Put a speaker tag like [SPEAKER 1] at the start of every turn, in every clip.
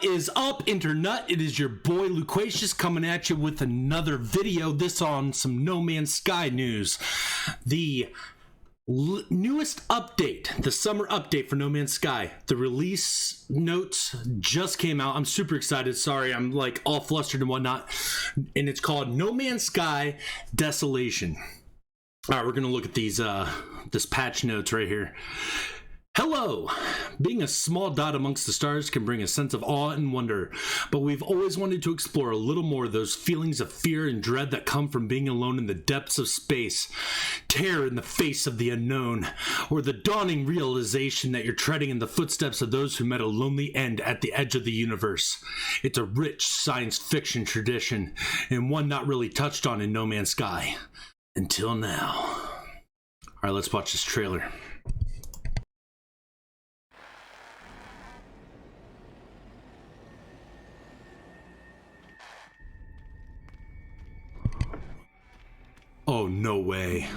[SPEAKER 1] What is up, Internet? It is your boy Loquacious coming at you with another video. This on some No Man's Sky news. The newest update, the summer update for No Man's Sky. The release notes just came out. I'm super excited. Sorry, I'm like all flustered and whatnot. And it's called No Man's Sky Desolation. All right, we're gonna look at these this patch notes right here. Hello! Being a small dot amongst the stars can bring a sense of awe and wonder, but we've always wanted to explore a little more of those feelings of fear and dread that come from being alone in the depths of space, terror in the face of the unknown, or the dawning realization that you're treading in the footsteps of those who met a lonely end at the edge of the universe. It's a rich science fiction tradition, and one not really touched on in No Man's Sky. Until now. Alright, let's watch this trailer. Oh, no way.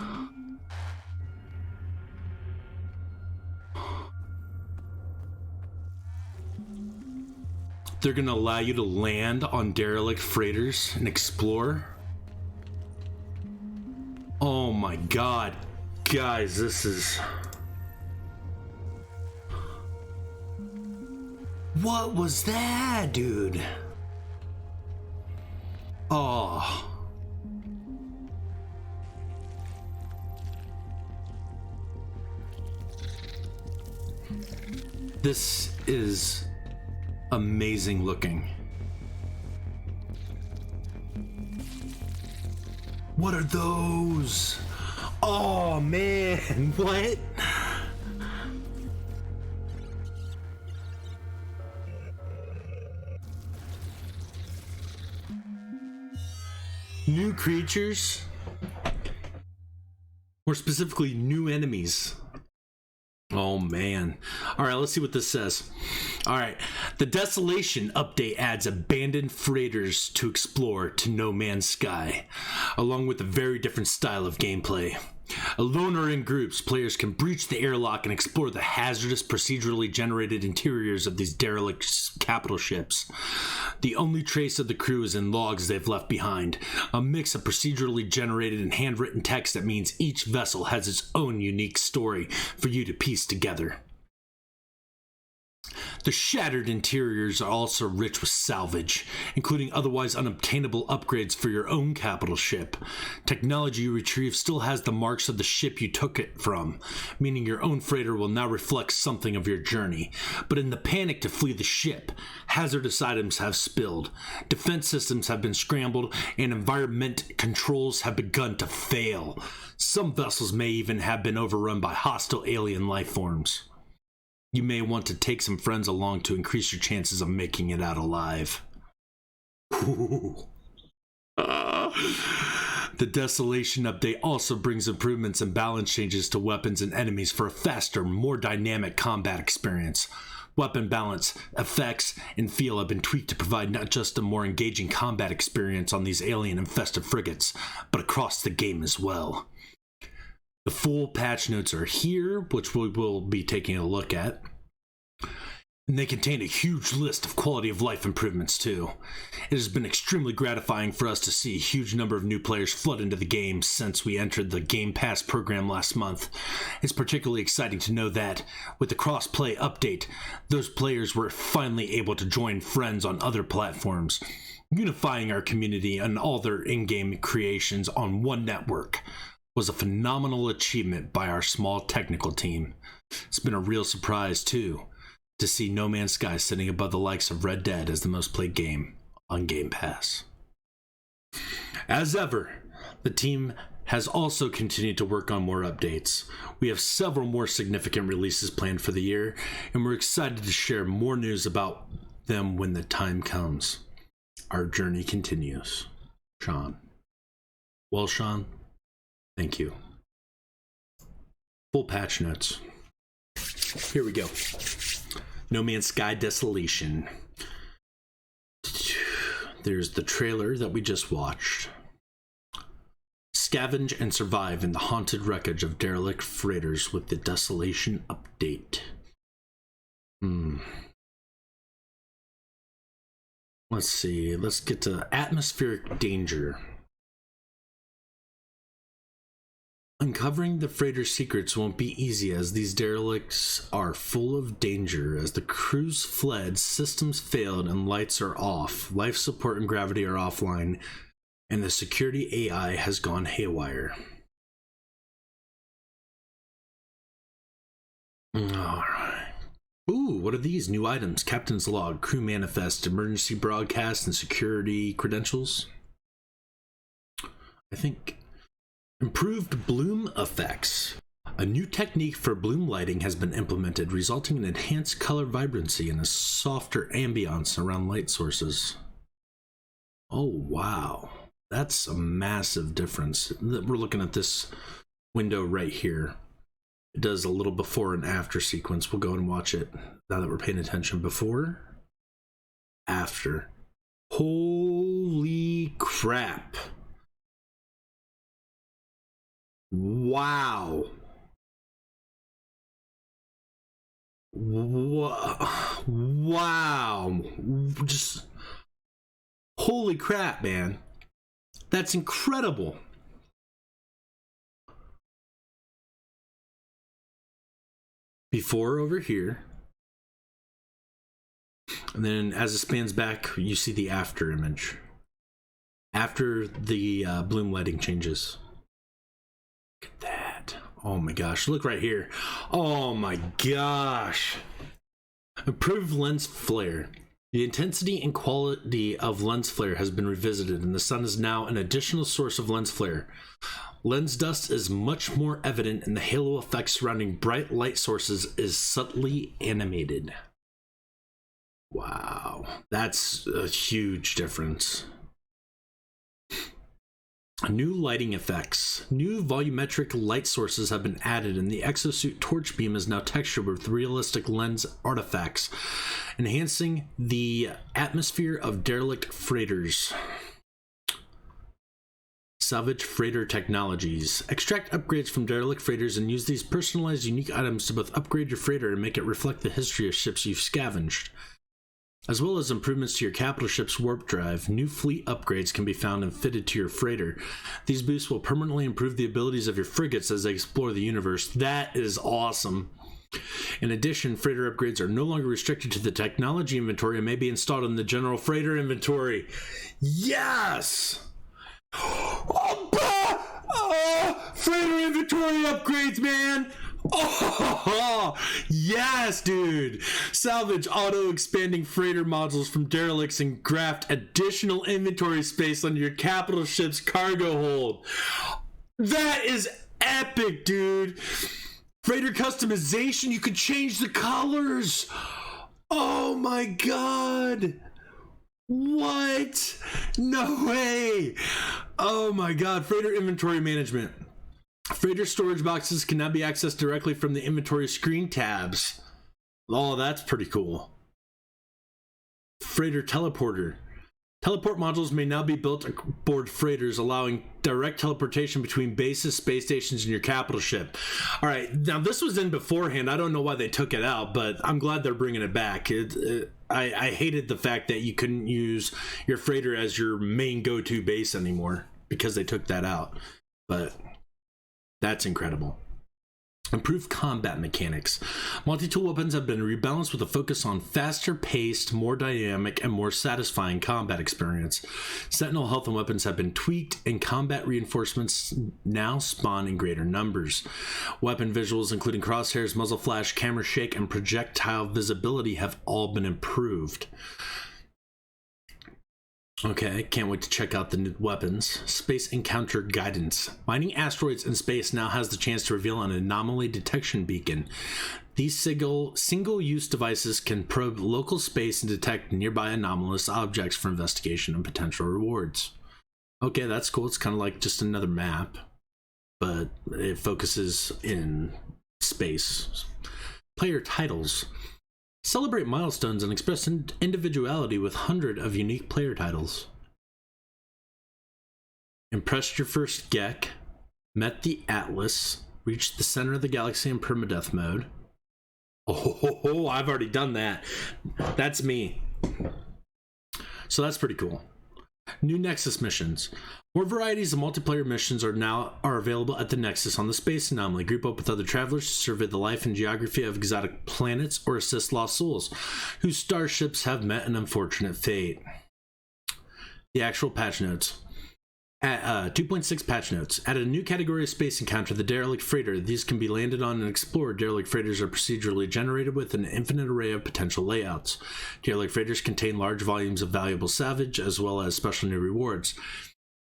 [SPEAKER 1] They're gonna allow you to land on derelict freighters and explore? Oh my god. Guys, this is... What was that, dude? Oh... This is amazing looking. What are those? Oh man, what? New creatures? More specifically, new enemies. Oh man. Alright, let's see what this says. Alright, the Desolation update adds abandoned freighters to explore to No Man's Sky, along with a very different style of gameplay. Alone or in groups, players can breach the airlock and explore the hazardous, procedurally generated interiors of these derelict capital ships. The only trace of the crew is in logs they've left behind, a mix of procedurally generated and handwritten text that means each vessel has its own unique story for you to piece together. The shattered interiors are also rich with salvage, including otherwise unobtainable upgrades for your own capital ship. Technology you retrieve still has the marks of the ship you took it from, meaning your own freighter will now reflect something of your journey. But in the panic to flee the ship, hazardous items have spilled, defense systems have been scrambled, and environment controls have begun to fail. Some vessels may even have been overrun by hostile alien life forms. You may want to take some friends along to increase your chances of making it out alive. The Desolation update also brings improvements and balance changes to weapons and enemies for a faster, more dynamic combat experience. Weapon balance, effects, and feel have been tweaked to provide not just a more engaging combat experience on these alien-infested frigates, but across the game as well. The full patch notes are here, which we will be taking a look at. And they contain a huge list of quality of life improvements too. It has been extremely gratifying for us to see a huge number of new players flood into the game since we entered the Game Pass program last month. It's particularly exciting to know that, with the cross-play update, those players were finally able to join friends on other platforms, unifying our community and all their in-game creations on one network. Was a phenomenal achievement by our small technical team. It's been a real surprise, too, to see No Man's Sky sitting above the likes of Red Dead as the most played game on Game Pass. As ever, the team has also continued to work on more updates. We have several more significant releases planned for the year, and we're excited to share more news about them when the time comes. Our journey continues. Sean. Well, Sean, thank you. Full patch notes. Here we go. No Man's Sky Desolation. There's the trailer that we just watched. Scavenge and survive in the haunted wreckage of derelict freighters with the Desolation update. Let's see. Let's get to atmospheric danger. Uncovering the freighter's secrets won't be easy, as these derelicts are full of danger. As the crews fled, systems failed and lights are off. Life support and gravity are offline, and the security AI has gone haywire. Alright. Ooh, what are these new items? Captain's log, crew manifest, emergency broadcast, and security credentials. I think improved bloom effects. A new technique for bloom lighting has been implemented, resulting in enhanced color vibrancy and a softer ambiance around light sources. Oh, wow. That's a massive difference. We're looking at this window right here. It does a little before and after sequence. We'll go and watch it now that we're paying attention. Before, after. Holy crap. Wow. Wow. Just holy crap, man. That's incredible. Before over here. And then as it spans back, you see the after image. After the bloom lighting changes. Look at that. Oh my gosh. Look right here. Oh my gosh. Improved lens flare. The intensity and quality of lens flare has been revisited, and the sun is now an additional source of lens flare. Lens dust is much more evident, and the halo effect surrounding bright light sources is subtly animated. Wow. That's a huge difference. New lighting effects. New volumetric light sources have been added, and the exosuit torch beam is now textured with realistic lens artifacts, enhancing the atmosphere of derelict freighters. Salvage freighter technologies. Extract upgrades from derelict freighters and use these personalized unique items to both upgrade your freighter and make it reflect the history of ships you've scavenged. As well as improvements to your capital ship's warp drive, new fleet upgrades can be found and fitted to your freighter. These boosts will permanently improve the abilities of your frigates as they explore the universe. That is awesome. In addition, freighter upgrades are no longer restricted to the technology inventory and may be installed in the general freighter inventory. Yes! Freighter inventory upgrades, man! Oh, yes, dude. Salvage auto-expanding freighter modules from derelicts and graft additional inventory space on your capital ship's cargo hold. That is epic, dude. Freighter customization, you could change the colors. Oh my god. What? No way. Oh my god. Freighter inventory management. Freighter storage boxes can now be accessed directly from the inventory screen tabs. Oh, that's pretty cool. Freighter teleporter. Teleport modules may now be built aboard freighters, allowing direct teleportation between bases, space stations, and your capital ship. All right, now this was in beforehand. I don't know why they took it out, but I'm glad they're bringing it back. I hated the fact that you couldn't use your freighter as your main go-to base anymore because they took that out. But that's incredible. Improved combat mechanics. Multi-tool weapons have been rebalanced with a focus on faster paced, more dynamic, and more satisfying combat experience. Sentinel health and weapons have been tweaked, and combat reinforcements now spawn in greater numbers. Weapon visuals, including crosshairs, muzzle flash, camera shake, and projectile visibility, have all been improved. Okay, can't wait to check out the new weapons. Space Encounter Guidance. Mining asteroids in space now has the chance to reveal an anomaly detection beacon. These single-use devices can probe local space and detect nearby anomalous objects for investigation and potential rewards. Okay, that's cool. It's kind of like just another map, but it focuses in space. Player titles. Celebrate milestones and express individuality with 100 of unique player titles. Impressed your first Gek, met the Atlas, reached the center of the galaxy in permadeath mode. Oh, I've already done that. That's me. So that's pretty cool. New Nexus missions. More varieties of multiplayer missions are available at the Nexus on the Space Anomaly. Group up with other travelers to survey the life and geography of exotic planets or assist lost souls whose starships have met an unfortunate fate. The actual patch notes. At 2.6 patch notes. Added a new category of space encounter, the Derelict Freighter. These can be landed on and explored. Derelict Freighters are procedurally generated with an infinite array of potential layouts. Derelict Freighters contain large volumes of valuable salvage as well as special new rewards.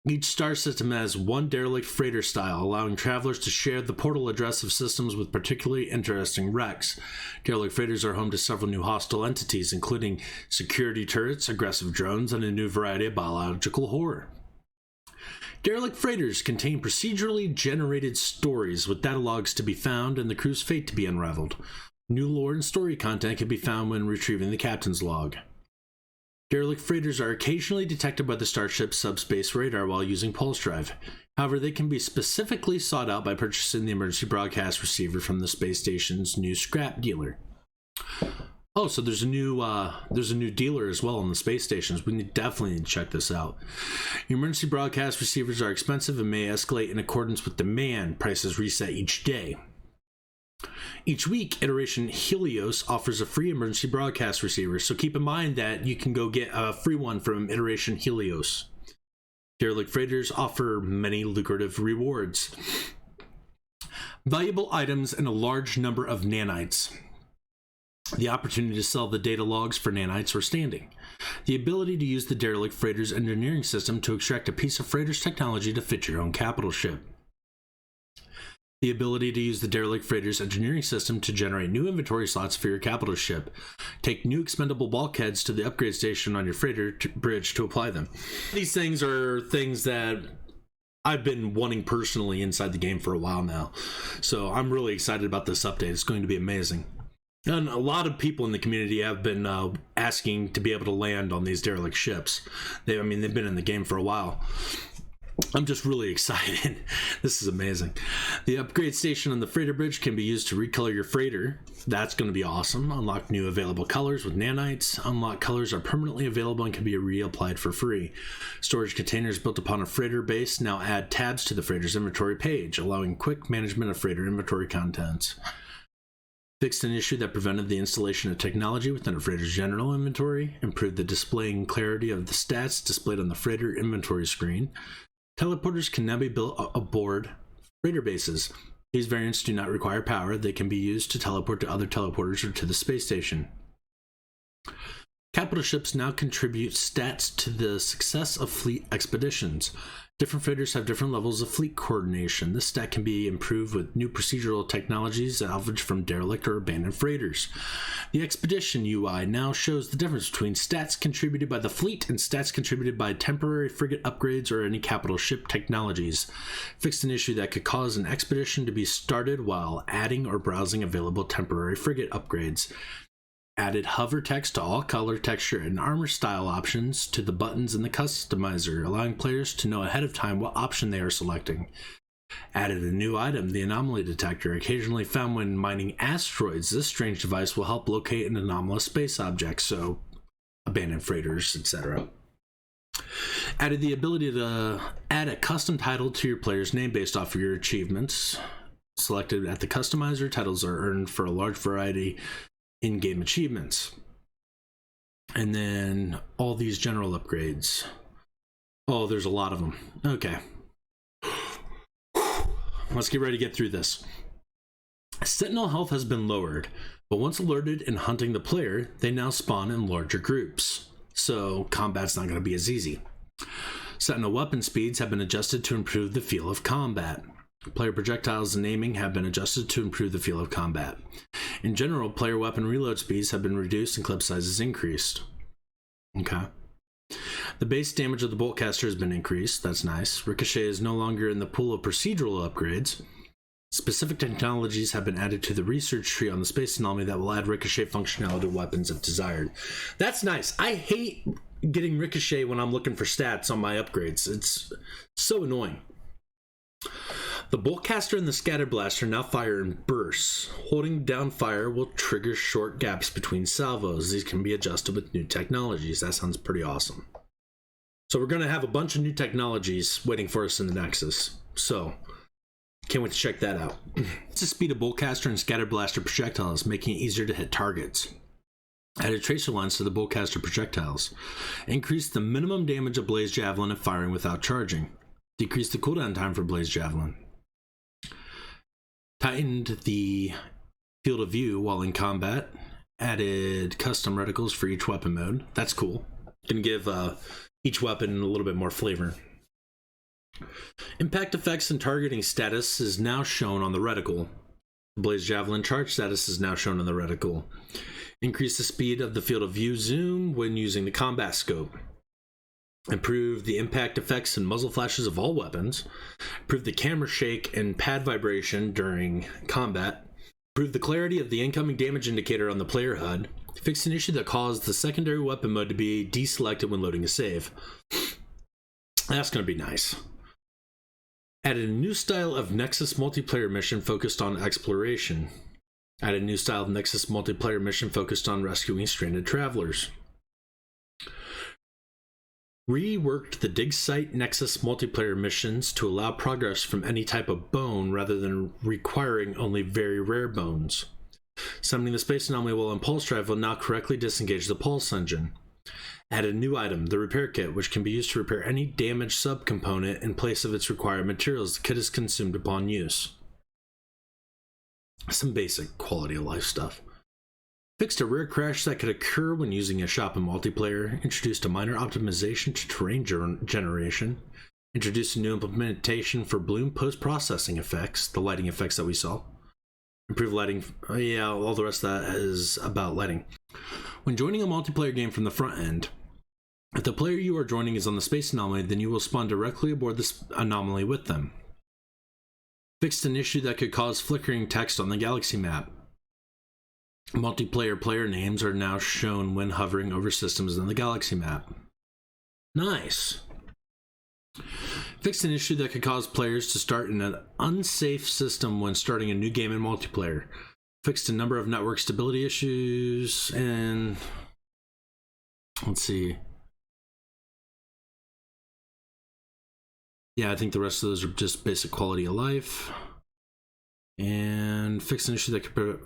[SPEAKER 1] Each star system has one Derelict Freighter style, allowing travelers to share the portal address of systems with particularly interesting wrecks. Derelict Freighters are home to several new hostile entities, including security turrets, aggressive drones, and a new variety of biological horror. Derelict Freighters contain procedurally generated stories with data logs to be found and the crew's fate to be unraveled. New lore and story content can be found when retrieving the captain's log. Derelict Freighters are occasionally detected by the starship's subspace radar while using pulse drive. However, they can be specifically sought out by purchasing the emergency broadcast receiver from the space station's new scrap dealer. Oh, so there's a new dealer as well on the space stations. We definitely need to check this out. Emergency broadcast receivers are expensive and may escalate in accordance with demand. Prices reset each day. Each week, Iteration Helios offers a free emergency broadcast receiver, so keep in mind that you can go get a free one from Iteration Helios. Derelict Freighters offer many lucrative rewards. Valuable items and a large number of nanites. The opportunity to sell the data logs for nanites or standing. The ability to use the Derelict Freighters engineering system to extract a piece of freighter's technology to fit your own capital ship. The ability to use the Derelict Freighters engineering system to generate new inventory slots for your capital ship. Take new expendable bulkheads to the upgrade station on your freighter bridge to apply them. These things are things that I've been wanting personally inside the game for a while now. So I'm really excited about this update. It's going to be amazing. And a lot of people in the community have been asking to be able to land on these derelict ships. They've been in the game for a while. I'm just really excited. This is amazing. The upgrade station on the freighter bridge can be used to recolor your freighter. That's going to be awesome. Unlock new available colors with nanites. Unlocked colors are permanently available and can be reapplied for free. Storage containers built upon a freighter base now add tabs to the freighter's inventory page, allowing quick management of freighter inventory contents. Fixed an issue that prevented the installation of technology within a freighter's general inventory. Improved the display and clarity of the stats displayed on the freighter inventory screen. Teleporters can now be built aboard freighter bases. These variants do not require power. They can be used to teleport to other teleporters or to the space station. Capital ships now contribute stats to the success of fleet expeditions. Different freighters have different levels of fleet coordination. This stat can be improved with new procedural technologies salvaged from derelict or abandoned freighters. The Expedition UI now shows the difference between stats contributed by the fleet and stats contributed by temporary frigate upgrades or any capital ship technologies. Fixed an issue that could cause an expedition to be started while adding or browsing available temporary frigate upgrades. Added hover text to all color, texture, and armor style options to the buttons in the customizer, allowing players to know ahead of time what option they are selecting. Added a new item, the anomaly detector, occasionally found when mining asteroids. This strange device will help locate an anomalous space object, so abandoned freighters, etc. Added the ability to add a custom title to your player's name based off of your achievements. Selected at the customizer, titles are earned for a large variety in-game achievements. And then all these general upgrades. Oh, there's a lot of them. Okay. Let's get ready to get through this. Sentinel health has been lowered, but once alerted and hunting the player, they now spawn in larger groups. So combat's not going to be as easy. Sentinel weapon speeds have been adjusted to improve the feel of combat. Player projectiles and aiming have been adjusted to improve the feel of combat. In general, player weapon reload speeds have been reduced and clip sizes increased. Okay. The base damage of the boltcaster has been increased. That's nice. Ricochet is no longer in the pool of procedural upgrades. Specific technologies have been added to the research tree on the space anomaly that will add ricochet functionality to weapons if desired. That's nice. I hate getting ricochet when I'm looking for stats on my upgrades. It's so annoying. The boltcaster and the scatter blaster now fire in bursts. Holding down fire will trigger short gaps between salvos. These can be adjusted with new technologies. That sounds pretty awesome. So we're going to have a bunch of new technologies waiting for us in the Nexus. So can't wait to check that out. It's the speed of boltcaster and scatter blaster projectiles, making it easier to hit targets. Added tracer lines to the boltcaster projectiles. Increase the minimum damage of blaze javelin if firing without charging. Decrease the cooldown time for blaze javelin. Tightened the field of view while in combat. Added custom reticles for each weapon mode. That's cool. Can give each weapon a little bit more flavor. Impact effects and targeting status is now shown on the reticle. Blaze javelin charge status is now shown on the reticle. Increase the speed of the field of view zoom when using the combat scope. Improve the impact effects and muzzle flashes of all weapons. Improve the camera shake and pad vibration during combat. Improve the clarity of the incoming damage indicator on the player HUD. Fix an issue that caused the secondary weapon mode to be deselected when loading a save. That's going to be nice. Added a new style of Nexus multiplayer mission focused on exploration. Added a new style of Nexus multiplayer mission focused on rescuing stranded travelers. Reworked the dig site Nexus multiplayer missions to allow progress from any type of bone rather than requiring only very rare bones. Summoning the space anomaly while in pulse drive will now correctly disengage the pulse engine. Added a new item, the repair kit, which can be used to repair any damaged subcomponent in place of its required materials. The kit is consumed upon use. Some basic quality of life stuff. Fixed a rare crash that could occur when using a shop in multiplayer. Introduced a minor optimization to terrain generation. Introduced a new implementation for bloom post-processing effects, the lighting effects that we saw. Improved lighting. Yeah, all the rest of that is about lighting. When joining a multiplayer game from the front end, if the player you are joining is on the space anomaly, then you will spawn directly aboard this anomaly with them. Fixed an issue that could cause flickering text on the galaxy map. Multiplayer player names are now shown when hovering over systems in the galaxy map. Nice. Fixed an issue that could cause players to start in an unsafe system when starting a new game in multiplayer. Fixed a number of network stability issues, and let's see. Yeah, I think the rest of those are just basic quality of life. And fix an issue that could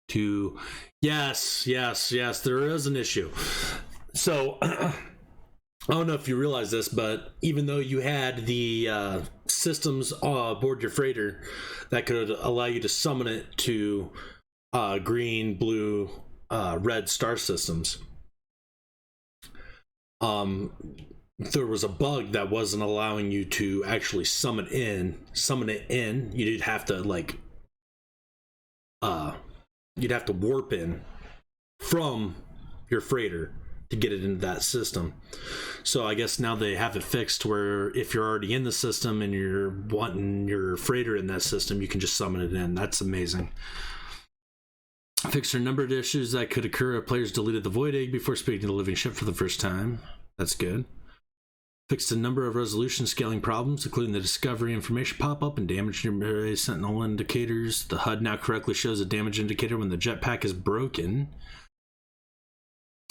[SPEAKER 1] to yes, there is an issue. So I don't know if you realize this, but even though you had the systems aboard your freighter that could allow you to summon it to green, blue, red star systems, there was a bug that wasn't allowing you to actually summon it in. You'd have to you'd have to warp in from your freighter to get it into that system. So I guess now they have it fixed where if you're already in the system and you're wanting your freighter in that system, you can just summon it in. That's amazing. Fixed a number of issues that could occur if players deleted the void egg before speaking to the living ship for the first time. That's good. Fixed a number of resolution scaling problems, including the discovery information pop-up and damage near sentinel indicators. The HUD now correctly shows a damage indicator when the jetpack is broken.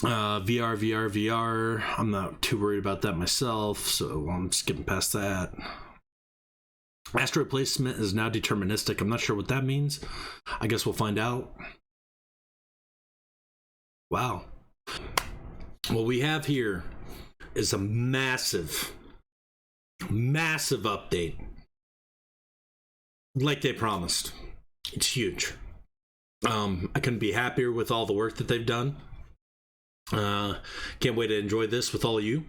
[SPEAKER 1] VR. I'm not too worried about that myself, so I'm skipping past that. Asteroid placement is now deterministic. I'm not sure what that means. I guess we'll find out. Wow. What we have here is a massive update. Like they promised. It's huge. I couldn't be happier with all the work that they've done. Can't wait to enjoy this with all of you.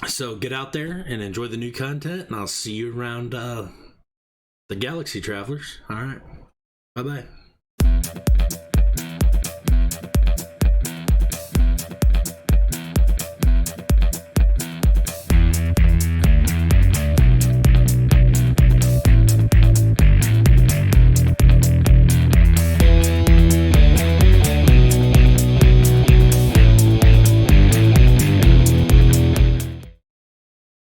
[SPEAKER 1] So get out there and enjoy the new content, and I'll see you around the Galaxy Travelers. All right. Bye-bye.